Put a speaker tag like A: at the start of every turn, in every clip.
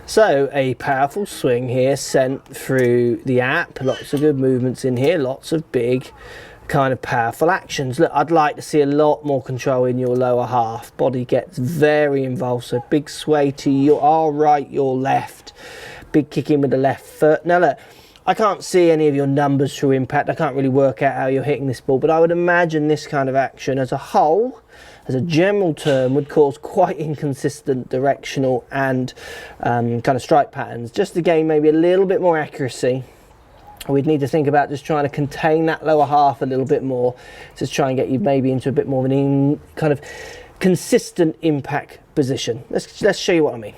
A: So a powerful swing here sent through the app, lots of good movements in here, lots of big kind of powerful actions. Look, I'd like to see a lot more control in your lower half. Body gets very involved, so big sway to your right, your left, big kick in with the left foot. Now look, I can't see any of your numbers through impact. I can't really work out how you're hitting this ball, but I would imagine this kind of action as a whole, as a general term, would cause quite inconsistent directional and kind of strike patterns. Just to gain maybe a little bit more accuracy, we'd need to think about just trying to contain that lower half a little bit more, just try and get you maybe into a bit more of an kind of consistent impact position. Let's show you what I mean.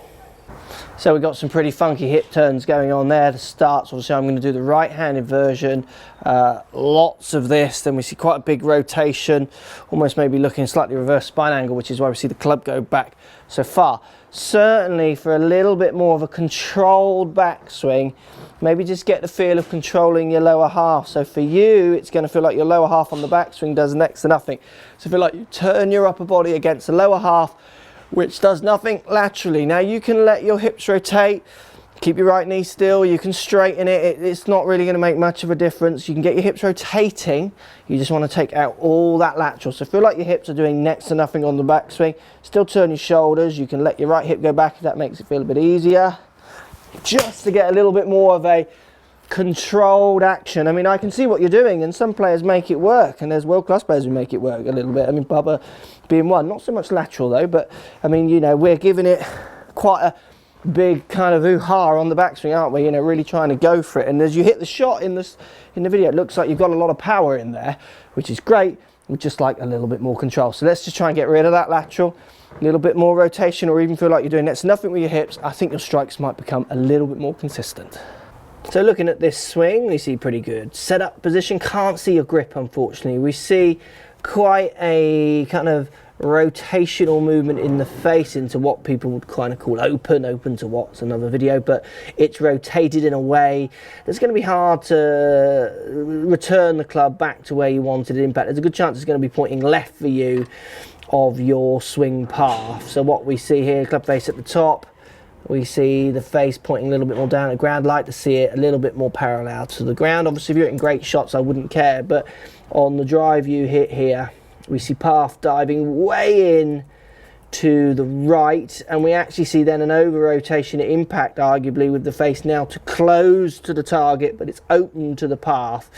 A: So we've got some pretty funky hip turns going on there. The starts, obviously I'm going to do the right-handed version, lots of this. Then we see quite a big rotation, almost maybe looking slightly reverse spine angle, which is why we see the club go back so far. Certainly for a little bit more of a controlled backswing, maybe just get the feel of controlling your lower half. So for you, it's going to feel like your lower half on the backswing does next to nothing. So feel like you turn your upper body against the lower half, which does nothing laterally. Now you can let your hips rotate, keep your right knee still, you can straighten it, it's not really going to make much of a difference. You can get your hips rotating, you just want to take out all that lateral. So feel like your hips are doing next to nothing on the backswing. Still turn your shoulders, you can let your right hip go back if that makes it feel a bit easier. Just to get a little bit more of a controlled action. I mean, I can see what you're doing, and some players make it work, and there's world-class players who make it work a little bit. I mean, Bubba being one, not so much lateral though, but I mean, you know, we're giving it quite a big kind of ooh-ha on the backswing, aren't we? You know, really trying to go for it. And as you hit the shot in the video, it looks like you've got a lot of power in there, which is great. We just like a little bit more control. So let's just try and get rid of that lateral, a little bit more rotation, or even feel like you're doing next to nothing with your hips. I think your strikes might become a little bit more consistent. So looking at this swing, we see pretty good setup position. Can't see your grip, unfortunately. We see quite a kind of rotational movement in the face into what people would kind of call open to what's another video, but it's rotated in a way that's going to be hard to return the club back to where you wanted it. Impact, there's a good chance it's going to be pointing left for you of your swing path. So what we see here, club face at the top, we see the face pointing a little bit more down at the ground. Like to see it a little bit more parallel to the ground. Obviously if you're hitting great shots I wouldn't care, but on the drive you hit here, we see path diving way in to the right, and we actually see then an over rotation at impact, arguably, with the face now to close to the target, but it's open to the path,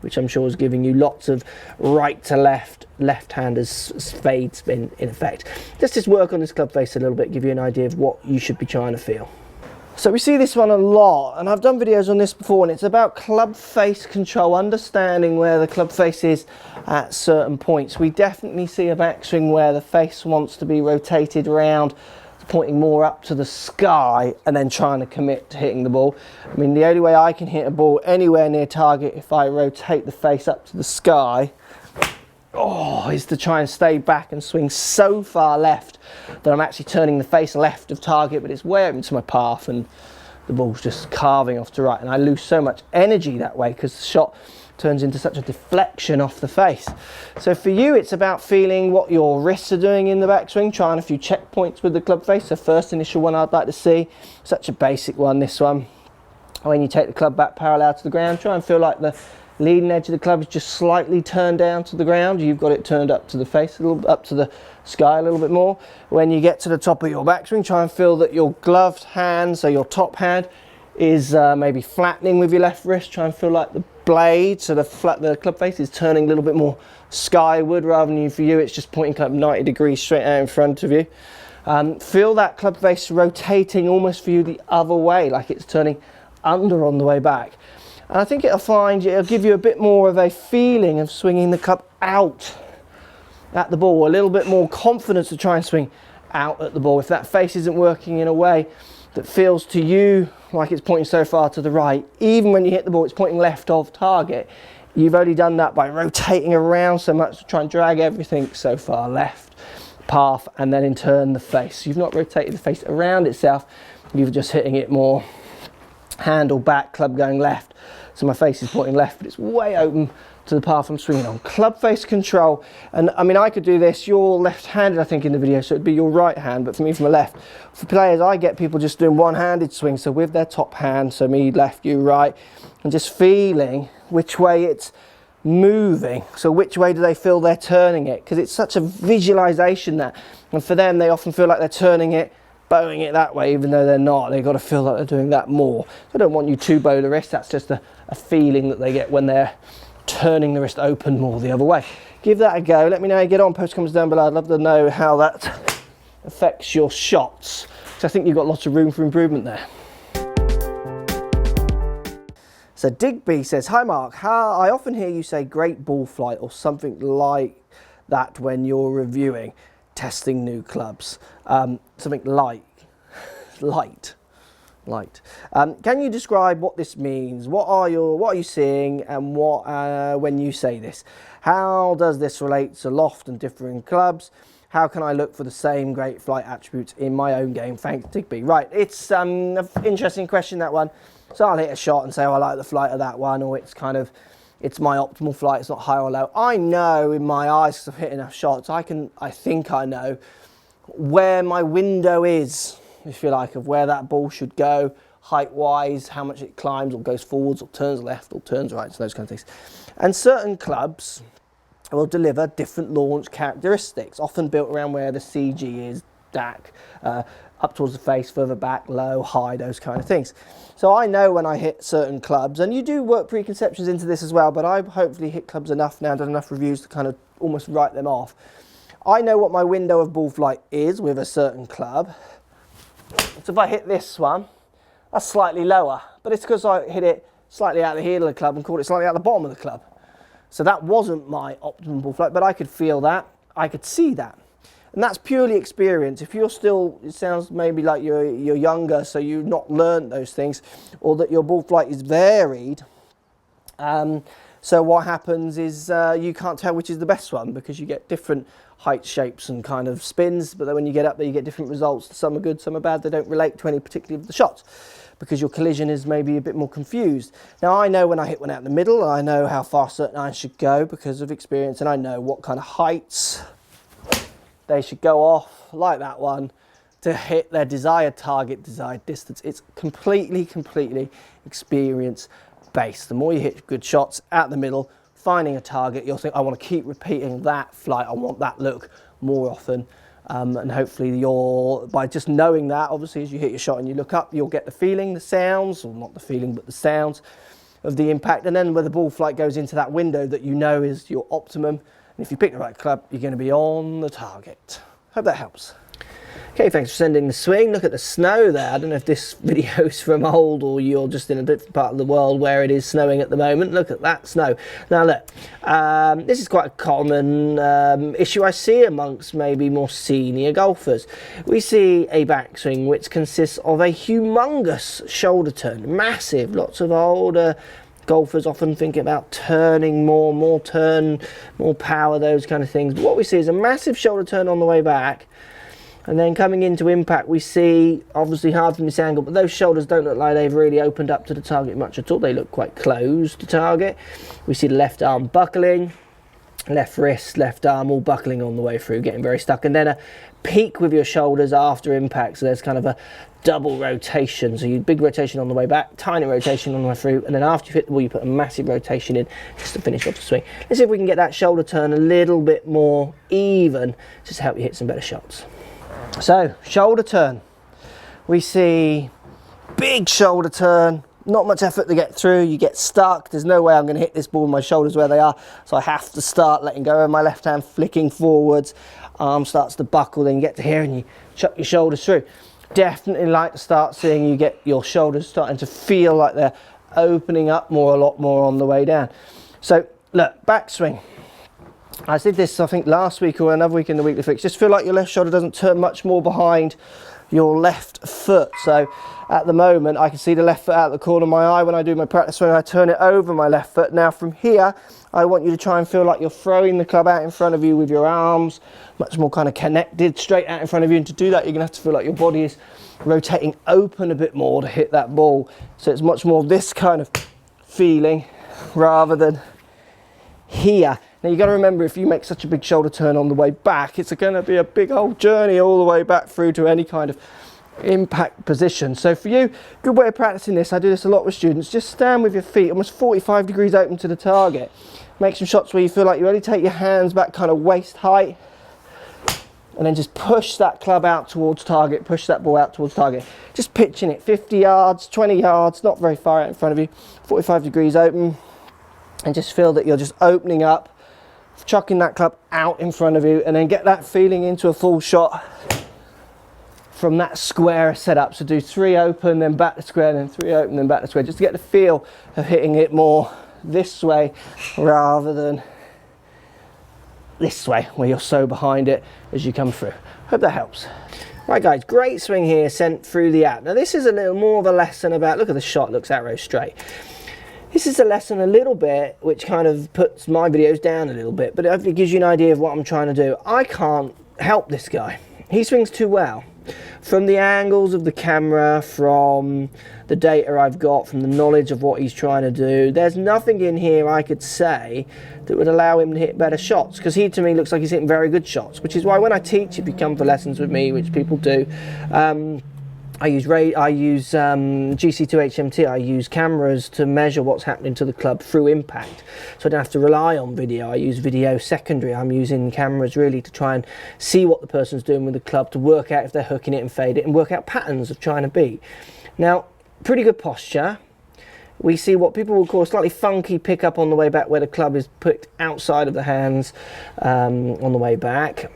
A: which I'm sure is giving you lots of right to left, left-handers fade spin in effect. Let's just work on this club face a little bit, give you an idea of what you should be trying to feel. So we see this one a lot, and I've done videos on this before, and it's about club face control, understanding where the club face is at certain points. We definitely see a backswing where the face wants to be rotated around, pointing more up to the sky, and then trying to commit to hitting the ball. I mean, the only way I can hit a ball anywhere near target if I rotate the face up to the sky, is to try and stay back and swing so far left that I'm actually turning the face left of target, but it's way open to my path and the ball's just carving off to right, and I lose so much energy that way because the shot turns into such a deflection off the face. So for you, it's about feeling what your wrists are doing in the backswing, trying a few checkpoints with the club face. So first initial one I'd like to see, such a basic one, this one. When you take the club back parallel to the ground, try and feel like the leading edge of the club is just slightly turned down to the ground. You've got it turned up to the face, a little up to the sky a little bit more. When you get to the top of your backswing, try and feel that your gloved hand, so your top hand, is maybe flattening with your left wrist. Try and feel like the blade, so the club face is turning a little bit more skyward rather than for you it's just pointing kind of 90 degrees straight out in front of you. Feel that club face rotating almost for you the other way, like it's turning under on the way back. And I think it'll give you a bit more of a feeling of swinging the club out at the ball, a little bit more confidence to try and swing out at the ball. If that face isn't working in a way that feels to you like it's pointing so far to the right, even when you hit the ball it's pointing left of target, you've only done that by rotating around so much to try and drag everything so far left path, and then in turn the face. You've not rotated the face around itself, you're just hitting it more handle back, club going left. So my face is pointing left, but it's way open to the path I'm swinging on. Club face control, and I mean, I could do this, you're left-handed I think in the video, so it'd be your right hand, but for me from the left. For players, I get people just doing one-handed swing, so with their top hand, so me left, you right, and just feeling which way it's moving. So which way do they feel they're turning it? Because it's such a visualization that, and for them, they often feel like they're turning it, bowing it that way, even though they're not. They've got to feel like they're doing that more. I don't want you to bow the wrist, that's just a feeling that they get when they're turning the wrist open more the other way. Give that a go. Let me know how you get on. Post comments down below. I'd love to know how that affects your shots, because I think you've got lots of room for improvement there. So Digby says, hi Mark, I often hear you say great ball flight or something like that when you're reviewing, testing new clubs. Something light. Can you describe what this means? What are you seeing, and what when you say this? How does this relate to loft and differing clubs? How can I look for the same great flight attributes in my own game? Thanks, Digby. Right, it's an interesting question, that one. So I'll hit a shot and say, oh, I like the flight of that one, or it's my optimal flight, it's not high or low. I know in my eyes, because I've hit enough shots, I think I know where my window is, if you like, of where that ball should go, height-wise, how much it climbs or goes forwards or turns left or turns right, so those kind of things. And certain clubs will deliver different launch characteristics, often built around where the CG is, DAC, up towards the face, further back, low, high, those kind of things. So I know when I hit certain clubs, and you do work preconceptions into this as well, but I've hopefully hit clubs enough now, done enough reviews to kind of almost write them off. I know what my window of ball flight is with a certain club. So if I hit this one, that's slightly lower, but it's because I hit it slightly out of the heel of the club and caught it slightly out the bottom of the club. So that wasn't my optimum ball flight, but I could feel that, I could see that. And that's purely experience. If you're still, it sounds maybe like you're younger, so you've not learned those things, or that your ball flight is varied. So what happens is you can't tell which is the best one, because you get different height, shapes and kind of spins, but then when you get up there you get different results. Some are good, some are bad. They don't relate to any particular of the shots, because your collision is maybe a bit more confused. Now I know when I hit one out in the middle, I know how far certain irons should go because of experience, and I know what kind of heights they should go off, like that one, to hit their desired target, desired distance. It's completely experience based. The more you hit good shots out the middle, finding a target, you'll think, I want to keep repeating that flight, I want that look more often. And hopefully by just knowing that, obviously as you hit your shot and you look up, you'll get the feeling, the sounds, or not the feeling, but the sounds of the impact. And then where the ball flight goes into that window that you know is your optimum. And if you pick the right club, you're going to be on the target. Hope that helps. Okay, thanks for sending the swing. Look at the snow there. I don't know if this video is from old or you're just in a different part of the world where it is snowing at the moment. Look at that snow. Now look, this is quite a common issue I see amongst maybe more senior golfers. We see a backswing which consists of a humongous shoulder turn, massive. Lots of older golfers often think about turning more turn, more power, those kind of things. But what we see is a massive shoulder turn on the way back. And then coming into impact, we see, obviously hard from this angle, but those shoulders don't look like they've really opened up to the target much at all. They look quite close to target. We see the left arm buckling, left wrist, left arm all buckling on the way through, getting very stuck. And then a peak with your shoulders after impact. So there's kind of a double rotation. So you big rotation on the way back, tiny rotation on the way through, and then after you hit the ball, you put a massive rotation in just to finish off the swing. Let's see if we can get that shoulder turn a little bit more even, just to help you hit some better shots. So, shoulder turn. We see big shoulder turn, not much effort to get through, you get stuck. There's no way I'm going to hit this ball with my shoulders where they are, so I have to start letting go of my left hand, flicking forwards, arm starts to buckle, then you get to here and you chuck your shoulders through. Definitely like to start seeing you get your shoulders starting to feel like they're opening up more, a lot more on the way down. So, look, backswing. I did this, I think, last week or another week in the weekly fix. Just feel like your left shoulder doesn't turn much more behind your left foot. So at the moment, I can see the left foot out of the corner of my eye when I do my practice swing. I turn it over my left foot. Now from here, I want you to try and feel like you're throwing the club out in front of you with your arms, much more kind of connected, straight out in front of you. And to do that, you're going to have to feel like your body is rotating open a bit more to hit that ball. So it's much more this kind of feeling rather than here. Now you've got to remember, if you make such a big shoulder turn on the way back, it's going to be a big old journey all the way back through to any kind of impact position. So for you, good way of practicing this, I do this a lot with students, just stand with your feet almost 45 degrees open to the target. Make some shots where you feel like you only take your hands back kind of waist height, and then just push that club out towards target, push that ball out towards target. Just pitching it 50 yards, 20 yards, not very far out in front of you, 45 degrees open, and just feel that you're just opening up, chucking that club out in front of you, and then get that feeling into a full shot from that square setup. So do 3 open, then back to square, then 3 open, then back to square, just to get the feel of hitting it more this way rather than this way where you're so behind it as you come through. Hope that helps. Right guys, great swing here sent through the app. Now this is a little more of a lesson about, look at the shot, looks arrow straight. This is a lesson a little bit which kind of puts my videos down a little bit, but it gives you an idea of what I'm trying to do. I can't help this guy. He swings too well. From the angles of the camera, from the data I've got, from the knowledge of what he's trying to do, there's nothing in here I could say that would allow him to hit better shots, because he to me looks like he's hitting very good shots, which is why when I teach, if you come for lessons with me, which people do, I use GC2HMT, I use cameras to measure what's happening to the club through impact. So I don't have to rely on video. I use video secondary. I'm using cameras really to try and see what the person's doing with the club, to work out if they're hooking it and fade it, and work out patterns of trying to beat. Now, pretty good posture. We see what people will call a slightly funky pickup on the way back, where the club is put outside of the hands on the way back.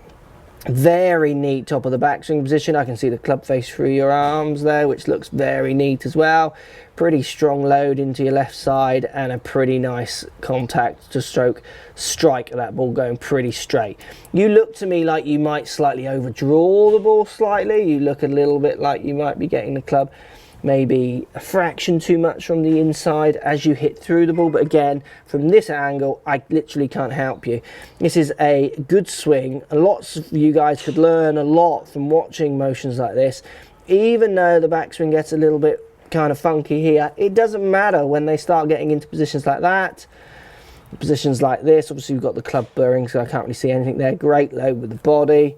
A: Very neat top of the backswing position. I can see the club face through your arms there, which looks very neat as well. Pretty strong load into your left side, and a pretty nice contact to strike that ball going pretty straight. You look to me like you might slightly overdraw the ball slightly. You look a little bit like you might be getting the club maybe a fraction too much from the inside as you hit through the ball, but again, from this angle, I literally can't help you. This is a good swing. Lots of you guys could learn a lot from watching motions like this. Even though the backswing gets a little bit kind of funky here, it doesn't matter when they start getting into positions like that. Positions like this, obviously you've got the club burring, so I can't really see anything there. Great load with the body.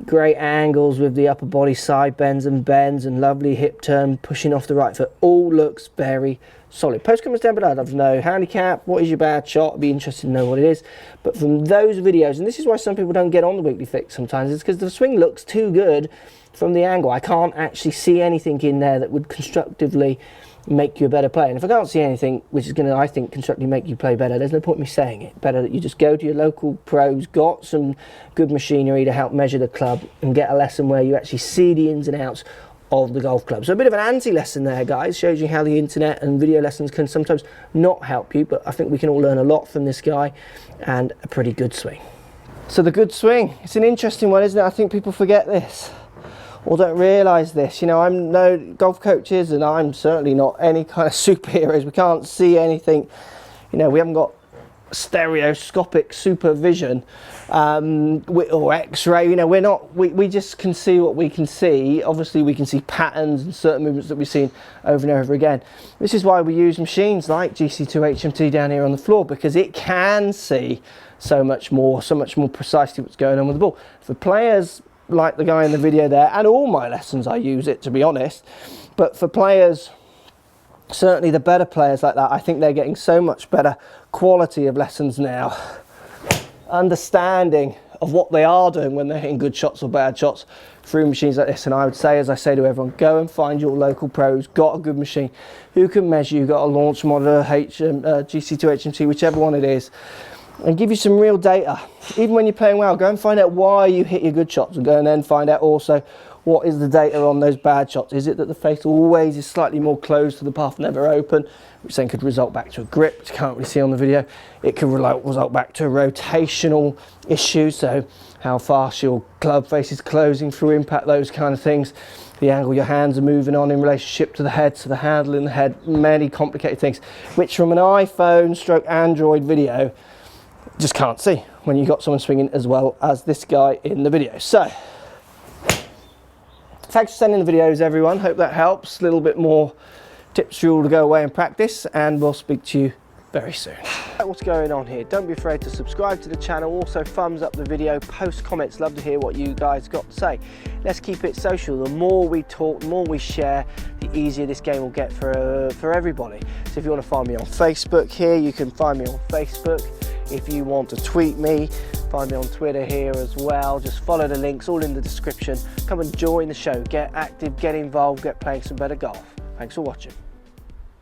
A: Great angles with the upper body side bends and lovely hip turn pushing off the right foot. All looks very solid. Post comments down below. I'd love to know handicap, what is your bad shot? I'd be interested to know what it is. But from those videos, and this is why some people don't get on the weekly fix sometimes, is because the swing looks too good from the angle. I can't actually see anything in there that would constructively make you a better player. And if I can't see anything which is going to, I think, constructively make you play better, there's no point in me saying it. Better that you just go to your local pros, got some good machinery to help measure the club, and get a lesson where you actually see the ins and outs of the golf club. So a bit of an anti-lesson there, guys. Shows you how the internet and video lessons can sometimes not help you, but I think we can all learn a lot from this guy, and a pretty good swing. So the good swing, it's an interesting one, isn't it? I think people forget this, or don't realise this. You know, I'm no golf coaches, and I'm certainly not any kind of superheroes. We can't see anything. You know, we haven't got stereoscopic supervision or X-ray. You know, we're not. We just can see what we can see. Obviously, we can see patterns and certain movements that we've seen over and over again. This is why we use machines like GC2HMT down here on the floor, because it can see so much more precisely what's going on with the ball. For players like the guy in the video there, and all my lessons I use it, to be honest, but for players, certainly the better players like that, I think they're getting so much better quality of lessons now, understanding of what they are doing when they're hitting good shots or bad shots through machines like this. And I would say, as I say to everyone, go and find your local pros, got a good machine who can measure you, got a launch monitor, GC2HMT, whichever one it is, and give you some real data. Even when you're playing well, go and find out why you hit your good shots, and go and then find out also what is the data on those bad shots. Is it that the face always is slightly more closed to the path, never open, which then could result back to a grip, which you can't really see on the video. It could result back to a rotational issue, so how fast your club face is closing through impact, those kind of things. the angle your hands are moving on in relationship to the head, so the handle in the head, many complicated things, which from an iPhone stroke Android video, just can't see when you got someone swinging as well as this guy in the video. So, thanks for sending the videos, everyone. Hope that helps. A little bit more tips for you all to go away and practice, and we'll speak to you very soon. What's going on here? Don't be afraid to subscribe to the channel. Also, thumbs up the video, post comments. Love to hear what you guys got to say. Let's keep it social. The more we talk, the more we share, the easier this game will get for everybody. So if you want to find me on Facebook here, you can find me on Facebook. If you want to tweet me, find me on Twitter here as well. Just follow the links, all in the description. Come and join the show. Get active, get involved, get playing some better golf. Thanks for watching.